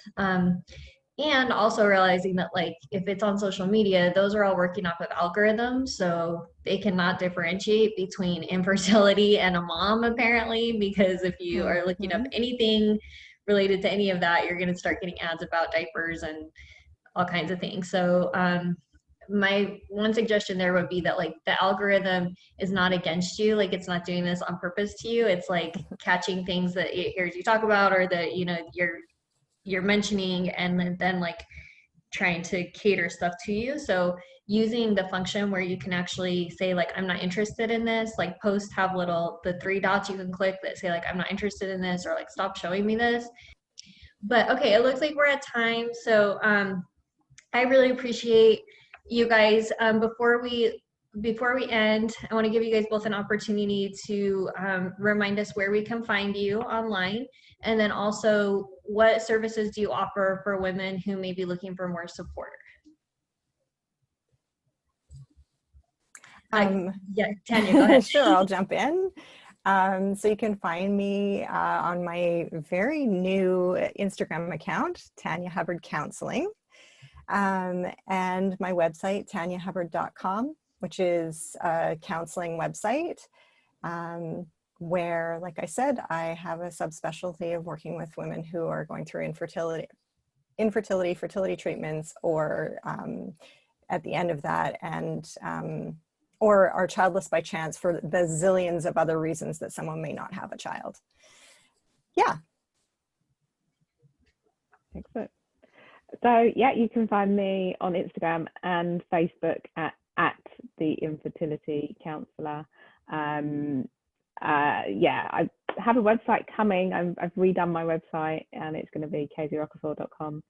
And also realizing that like if it's on social media, those are all working off of algorithms, so they cannot differentiate between infertility and a mom apparently, because if you are looking up anything related to any of that, you're going to start getting ads about diapers and all kinds of things. So my one suggestion there would be that like the algorithm is not against you, like it's not doing this on purpose to you. It's like catching things that it hears you talk about or that you're mentioning, and then like trying to cater stuff to you. So using the function where you can actually say like I'm not interested in this, like posts have the 3 dots you can click that say like I'm not interested in this, or like stop showing me this. But okay, it looks like we're at time. So I really appreciate you guys. Before we end, I want to give you guys both an opportunity to remind us where we can find you online, and then also what services do you offer for women who may be looking for more support? Yeah, Tanya, go ahead. Sure, I'll jump in. So you can find me on my very new Instagram account, Tanya Hubbard Counseling. And my website, tanyahubbard.com, which is a counseling website where, like I said, I have a subspecialty of working with women who are going through fertility treatments, or at the end of that, and or are childless by chance for the zillions of other reasons that someone may not have a child. Yeah. Excellent. So yeah, you can find me on Instagram and Facebook at the Infertility Counsellor. Yeah, I have a website coming. I've redone my website and it's going to be kzrockefeller.com.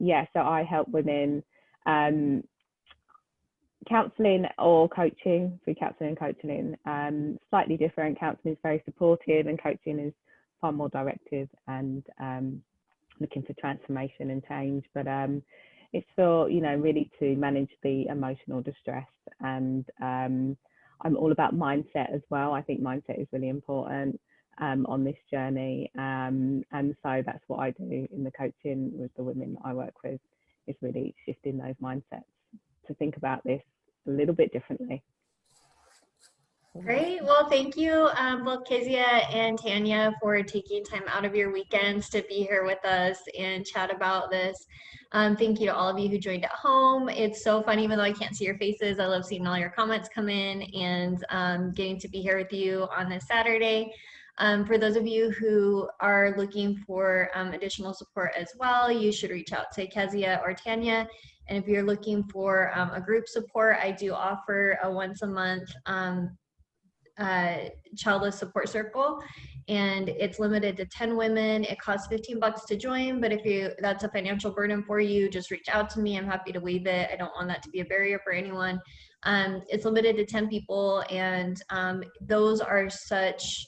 Yeah, so I help women counselling or coaching, through counselling and coaching. Slightly different. Counselling is very supportive and coaching is far more directive and looking for transformation and change. But it's for, you know, really to manage the emotional distress. And I'm all about mindset as well. I think mindset is really important on this journey. And so that's what I do in the coaching with the women that I work with, is really shifting those mindsets to think about this a little bit differently. Great. Well, thank you, both Kezia and Tanya, for taking time out of your weekends to be here with us and chat about this. Thank you to all of you who joined at home. It's so fun, even though I can't see your faces. I love seeing all your comments come in and getting to be here with you on this Saturday. For those of you who are looking for additional support as well, you should reach out to Kezia or Tanya. And if you're looking for a group support, I do offer a once a month Childless support circle, and it's limited to 10 women. It costs $15 to join, but if that's a financial burden for you, just reach out to me. I'm happy to waive it. I don't want that to be a barrier for anyone. It's limited to 10 people, and those are such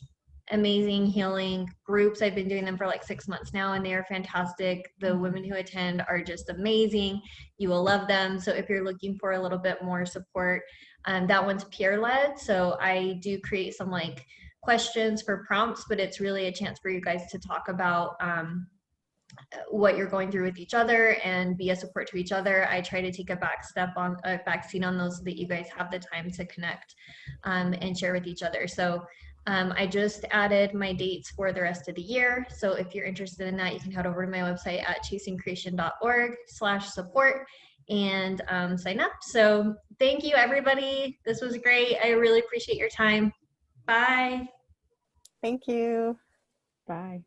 amazing healing groups. I've been doing them for like 6 months now, and they are fantastic. The women who attend are just amazing. You will love them. So if you're looking for a little bit more support, that one's peer-led. So I do create some like questions for prompts, but it's really a chance for you guys to talk about what you're going through with each other and be a support to each other. I try to take a backseat on those so that you guys have the time to connect and share with each other. So I just added my dates for the rest of the year. So if you're interested in that, you can head over to my website at chasingcreation.org/support and sign up. So thank you, everybody. This was great. I really appreciate your time. Bye. Thank you. Bye.